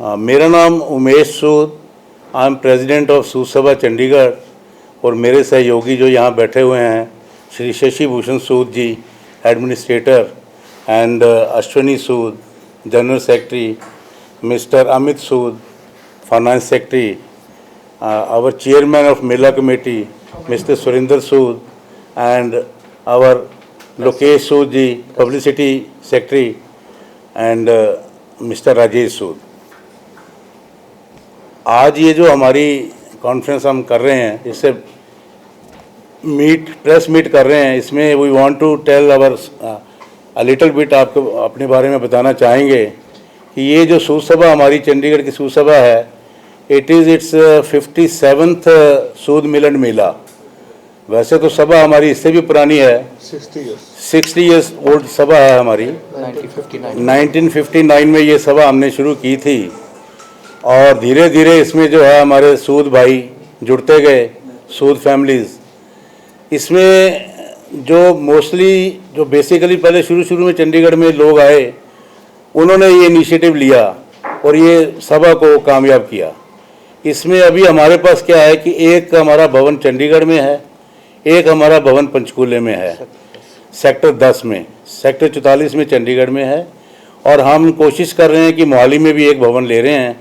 मेरा नाम उमेश सूद, I am president of सूद सभा चंडीगढ़। और मेरे सहयोगी जो यहाँ बैठे हुए हैं, Shri Shashi Bhushan Sood ji, administrator, and Ashwini Sood, general secretary, mister Amit Sood, finance secretary, our chairman of Mela committee, Mr. Surinder Sood, and our Lokesh Sood ji, publicity secretary, and Mr. Rajesh Sood. आज ये जो हमारी कॉन्फ्रेंस हम कर रहे हैं, इससे प्रेस मीट कर रहे हैं, इसमें we want to tell our a little bit, आपको अपने बारे में बताना चाहेंगे कि ये जो सूद सभा हमारी चंडीगढ़ की सूद सभा है, इट इज़ इट्स 57th सूद मिलन मेला। वैसे तो सभा हमारी इससे भी पुरानी है, 60 ईयर्स ओल्ड सभा है हमारी। 1959 में ये सभा हमने शुरू की थी और धीरे धीरे इसमें जो है हमारे सूद भाई जुड़ते गए, सूद फैमिलीज़। इसमें जो मोस्टली जो बेसिकली पहले शुरू में चंडीगढ़ में लोग आए, उन्होंने ये इनिशिएटिव लिया और ये सभा को कामयाब किया। इसमें अभी हमारे पास क्या है कि एक हमारा भवन चंडीगढ़ में है, एक हमारा भवन पंचकूले में है, सेक्टर 10 में, सेक्टर 44 में चंडीगढ़ में है, और हम कोशिश कर रहे हैं कि मोहाली में भी एक भवन ले रहे हैं।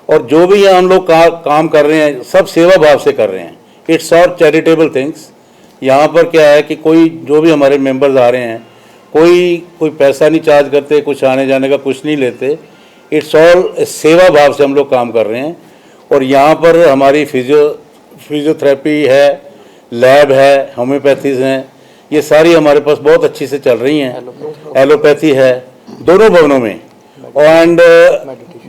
और जो भी हम लोग काम कर रहे हैं, सब सेवा भाव से कर रहे हैं। It's all charitable things. यहाँ पर क्या है कि कोई जो भी हमारे मेंबर्स आ रहे हैं, कोई पैसा नहीं चार्ज करते, कुछ आने जाने का कुछ नहीं लेते। इट्स ऑल सेवा भाव से हम लोग काम कर रहे हैं। और यहाँ पर हमारी फिजियोथेरेपी है, लैब है, होम्योपैथीज़ हैं, ये सारी हमारे पास बहुत अच्छी से चल रही हैं। एलोपैथी है दोनों भवनों में, एंड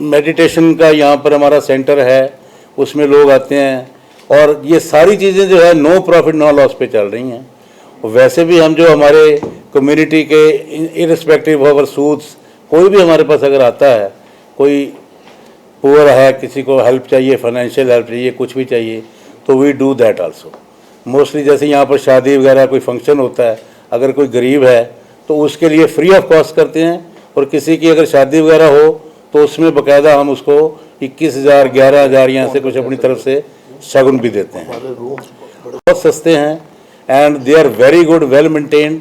मेडिटेशन का यहाँ पर हमारा सेंटर है, उसमें लोग आते हैं। और ये सारी चीज़ें जो है नो प्रॉफिट नो लॉस पे चल रही हैं। और वैसे भी हम जो हमारे कम्युनिटी के इररिस्पेक्टिव ऑफ आवर सूद्स, कोई भी हमारे पास अगर आता है, कोई पुअर है, किसी को हेल्प चाहिए, फाइनेंशियल हेल्प चाहिए, कुछ भी चाहिए, तो we do that also. Mostly जैसे यहाँ पर शादी वगैरह कोई फंक्शन होता है, अगर कोई गरीब है तो उसके लिए फ्री ऑफ कॉस्ट करते हैं। और किसी की अगर शादी वगैरह हो तो उसमें बाकायदा हम उसको 21,000 11,000 यहाँ से कुछ अपनी तरफ से शगुन भी देते हैं। बहुत सस्ते हैं and they are very good, well maintained.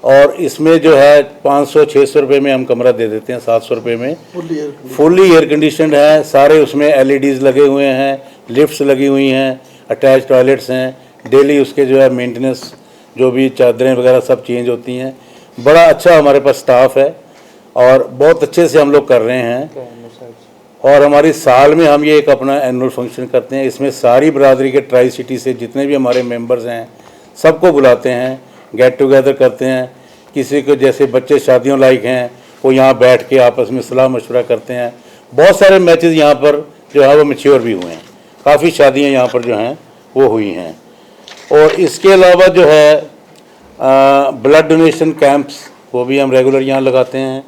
और इसमें जो है 500-600 रुपये में हम कमरा दे देते हैं, 700 रुपये में। फुल्ली एयर कंडीशनड है सारे, उसमें LEDs लगे हुए हैं, लिफ्ट्स लगी हुई हैं, अटैच टॉयलेट्स हैं, डेली उसके जो है मेंटेनेंस, जो भी चादरें वगैरह सब चेंज होती हैं। बड़ा अच्छा हमारे पास स्टाफ है और बहुत अच्छे से हम लोग कर रहे हैं। और हमारी साल में हम ये एक अपना एनुअल फंक्शन करते हैं। इसमें सारी बरादरी के ट्राई सिटी से जितने भी हमारे मेंबर्स हैं सबको बुलाते हैं, गेट टुगेदर करते हैं। किसी को जैसे बच्चे शादियों लायक हैं, वो यहाँ बैठ के आपस में सलाह मशवरा करते हैं। बहुत सारे मैचेस यहाँ पर जो है वो मैच्योर भी हुए हैं, काफ़ी शादियाँ यहाँ पर जो हैं वो हुई हैं। और इसके अलावा जो है ब्लड डोनेशन कैंप्स, वो भी हम रेगुलर यहाँ लगाते हैं।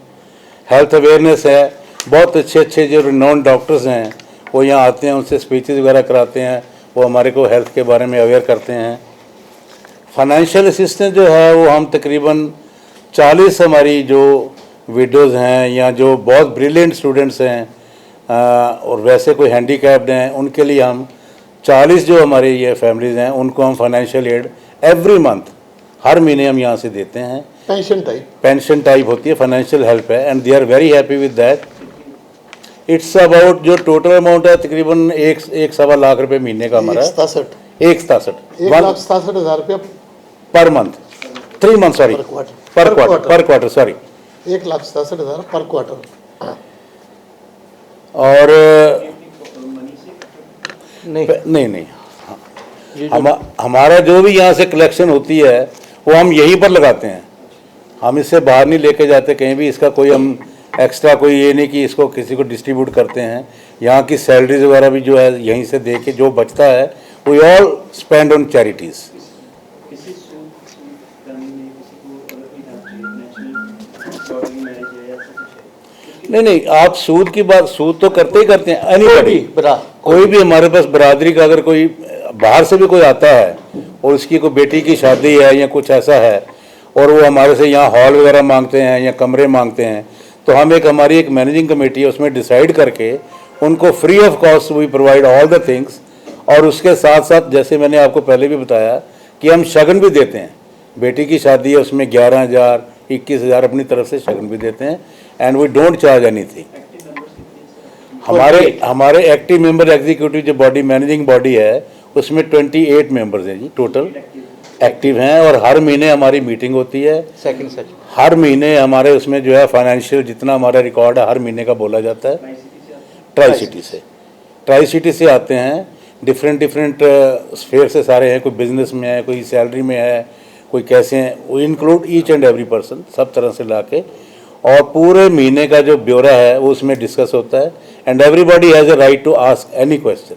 हेल्थ अवेयरनेस है, बहुत अच्छे जो रिनोन डॉक्टर्स हैं वो यहाँ आते हैं, उनसे स्पीचेस वगैरह कराते हैं, वो हमारे को हेल्थ के बारे में अवेयर करते हैं। फाइनेंशियल असिस्टेंस जो है वो हम तकरीबन 40 हमारी जो विडोज़ हैं या जो बहुत ब्रिलियंट स्टूडेंट्स हैं और वैसे कोई हैंडीकैप्ड हैं, उनके लिए हम 40 जो हमारे ये फैमिलीज़ हैं उनको हम फाइनेंशियल एड एवरी मंथ, हर महीने हम यहाँ से देते हैं। पेंशन टाइप होती है, फाइनेंशियल हेल्प है, and they are very happy with that. It's about जो टोटल अमाउंट है तकरीबन 1.25 लाख रुपये महीने का हमारा, 1,67,000 रुपये पर मंथ, 3 मंथ, सॉरी पर क्वार्टर, सॉरी 1,67,000 पर क्वार्टर। और नहीं हमारा जो भी यहाँ से कलेक्शन होती है वो हम यहीं पर लगाते हैं, हम इससे बाहर नहीं लेके जाते कहीं भी। इसका कोई हम एक्स्ट्रा कोई ये नहीं कि इसको किसी को डिस्ट्रीब्यूट करते हैं। यहाँ की सैलरीज वगैरह भी जो है यहीं से दे के जो बचता है we all spend on charities. नहीं, आप सूद की बात, सूद तो करते ही करते हैं। एनीबॉडी, कोई भी हमारे पास बरादरी का अगर कोई बाहर से भी कोई आता है और उसकी कोई बेटी की शादी है या कुछ ऐसा है और वो हमारे से यहाँ हॉल वगैरह मांगते हैं या कमरे मांगते हैं, तो हम हमारी एक मैनेजिंग कमेटी है, उसमें डिसाइड करके उनको free of cost we provide all the things. और उसके साथ साथ जैसे मैंने आपको पहले भी बताया कि हम शगन भी देते हैं। बेटी की शादी है, उसमें 11,000 21,000 अपनी तरफ से शगन भी देते हैं, and we don't charge anything. हमारे एक्टिव मेंबर एग्जीक्यूटिव जो बॉडी मैनेजिंग बॉडी है उसमें 28 मेंबर्स हैं जी टोटल एक्टिव हैं। और हर महीने हमारी मीटिंग होती है। सेकंड सेट हर महीने हमारे उसमें जो है फाइनेंशियल जितना हमारा रिकॉर्ड है हर महीने का बोला जाता है। ट्राई सिटी से आते हैं, डिफरेंट स्फेयर से सारे हैं। कोई बिजनेस में है, कोई सैलरी में है, कोई कैसे हैं, वो include each and every person, सब तरह से ला के। और पूरे महीने का जो ब्यौरा है वो उसमें डिस्कस होता है, and everybody has a right to ask any question.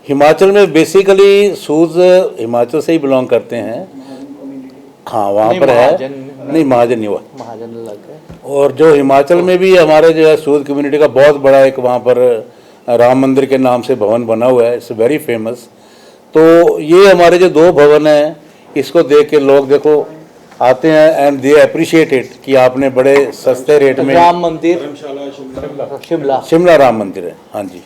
Himachal में बेसिकली सूज हिमाचल से ही बिलोंग करते हैं। हाँ, वहाँ पर है, नहीं महाजन नहीं हुआ, महाजन लग गए। और जो हिमाचल में भी हमारे जो है सूद कम्युनिटी का बहुत बड़ा एक वहाँ पर राम मंदिर के नाम से भवन बना हुआ है, इट्स वेरी फेमस। तो ये हमारे जो 2 भवन हैं इसको देख के लोग देखो आते हैं एंड दे अप्रिशिएट इट कि आपने बड़े सस्ते रेट में। राम मंदिर शिमला राम मंदिर है, हाँ जी।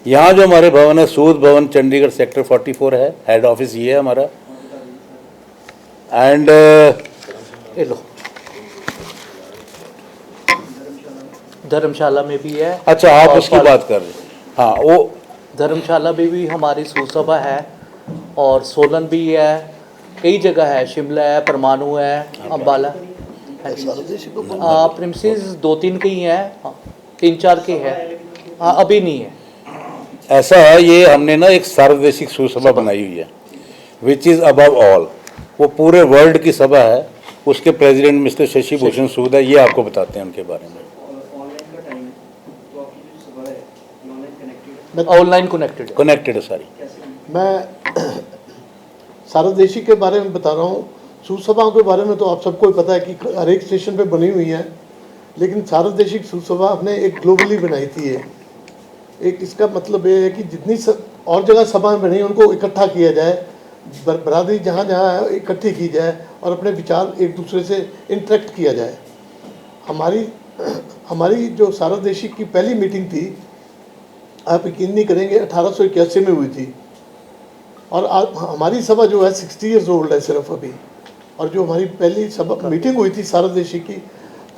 यहाँ जो हमारे भवन है सूद भवन चंडीगढ़ सेक्टर 44 है, हेड ऑफिस ये है हमारा। एंड ये लो, धर्मशाला में भी है। अच्छा, आप और उसकी बात कर रहे हैं। हाँ, वो धर्मशाला में भी हमारी सुसभा है, और सोलन भी है, कई जगह है, शिमला है, परमाणु है, अम्बाला। प्रिंसेस 2-3 के ही हैं, 3-4 के हैं, अभी नहीं है। ऐसा है, ये हमने ना एक सार्वदेशिक सुसभा बनाई हुई है विच इज़ अबव ऑल। वो पूरे वर्ल्ड की सभा है, उसके प्रेसिडेंट मिस्टर शशि भूषण सूद है। ये आपको बताते हैं उनके बारे में। ऑनलाइन कनेक्टेड है सारी। मैं सार्वदेशी के बारे में बता रहा हूँ। सुसभाओं के बारे में तो आप सबको ही पता है कि हर एक स्टेशन पे बनी हुई है, लेकिन सार्वदेशिक सुसभा हमने एक ग्लोबली बनाई थी। एक इसका मतलब ये है कि जितनी और जगह सभाएं बनी उनको इकट्ठा किया जाए, बरादरी जहाँ जहाँ है इकट्ठी की जाए और अपने विचार एक दूसरे से इंटरेक्ट किया जाए। हमारी जो सार्वदेशी की पहली मीटिंग थी, आप यकीन नहीं करेंगे, 1881 में हुई थी। और हमारी सभा जो है 60 ईयर्स ओल्ड है सिर्फ अभी। और जो हमारी पहली सभा मीटिंग हुई थी सार्वदेशी की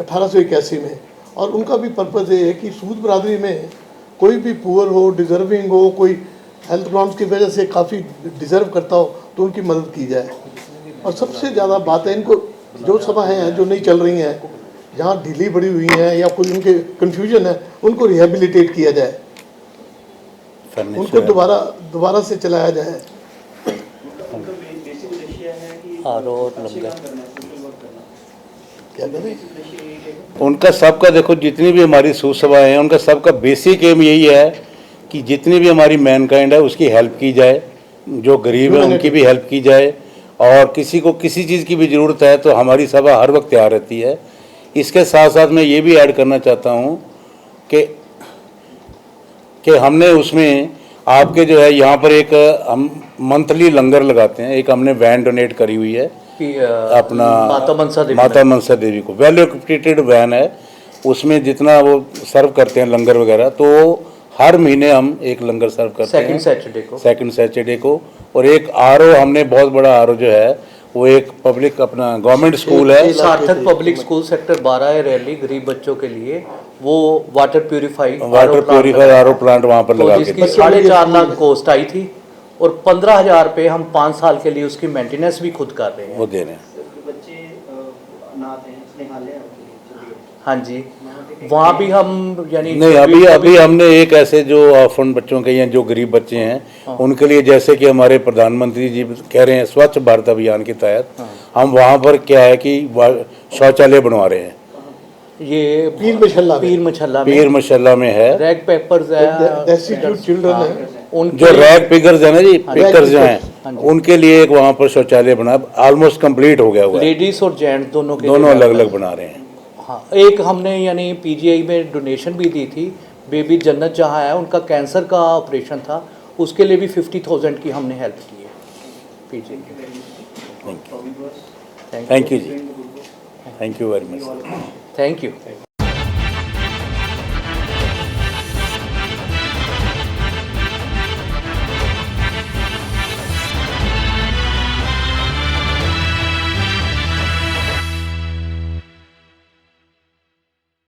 1881 में, और उनका भी पर्पज़ ये है कि सूद बरादरी में कोई भी पुअर हो, डिज़र्विंग हो, कोई हेल्थ प्रॉब्लम्स की वजह से काफ़ी डिज़र्व करता हो तो उनकी मदद की जाए। और सबसे ज़्यादा बात है, इनको जो सभाएँ हैं जो नहीं चल रही हैं, जहाँ ढीली पड़ी हुई हैं या कोई उनके कन्फ्यूजन है, उनको रिहेबिलिटेट किया जाए, उनको दोबारा से चलाया जाए। और लंगर क्या करें, उनका सबका देखो, जितनी भी हमारी सुसभाएं हैं उनका सबका बेसिक एम यही है कि जितनी भी हमारी मैनकाइंड है उसकी हेल्प की जाए, जो गरीब है उनकी भी हेल्प की जाए, और किसी को किसी चीज़ की भी ज़रूरत है तो हमारी सभा हर वक्त तैयार रहती है। इसके साथ साथ मैं ये भी ऐड करना चाहता हूँ कि हमने उसमें आपके जो है यहाँ पर एक हम मंथली लंगर लगाते हैं। एक हमने वैन डोनेट करी हुई है अपना माता मनसा देवी को, वेल इक्विपेड वैन है, उसमें जितना वो सर्व करते हैं लंगर वगैरह, तो हर महीने हम एक लंगर सर्व करते हैं सेकंड सैटरडे को। और एक आरओ हमने बहुत बड़ा आरओ जो है वो एक पब्लिक अपना गवर्नमेंट स्कूल है, सार्थक पब्लिक स्कूल सेक्टर 12 है रैली, गरीब बच्चों के लिए। वो वाटर प्यूरिफाई आरओ प्लांट वहाँ पर लगा के 4.5 लाख कॉस्ट आई थी, और 15,000 पे हम 5 साल के लिए उसकी मेंटेनेंस भी खुद कर रहे हैं। वो दे रहे हैं। हाँ जी, वहाँ भी हम यानी नहीं, अभी हमने एक ऐसे जो ऑर्फन बच्चों के या जो गरीब बच्चे हैं उनके लिए, जैसे कि हमारे प्रधानमंत्री जी कह रहे हैं स्वच्छ भारत अभियान के तहत हम वहाँ पर क्या है कि शौचालय बनवा रहे हैं। ये पीर मशल्ला में है, रैग पेपर्स है, चिल्ड्रन है, जो रैग पिगर्स है ना जी, पिगर्स जो हैं उनके लिए एक वहाँ पर शौचालय बना, ऑलमोस्ट कंप्लीट हो गया हुआ है। लेडीज और जेंट्स दोनों अलग अलग बना रहे हैं। हाँ, एक हमने यानी पीजीआई में डोनेशन भी दी थी, बेबी जन्नत जहाँ है उनका कैंसर का ऑपरेशन था, उसके लिए भी 50,000 की हमने हेल्प की है पीजीआई। थैंक यू जी, thank you very much, thank you.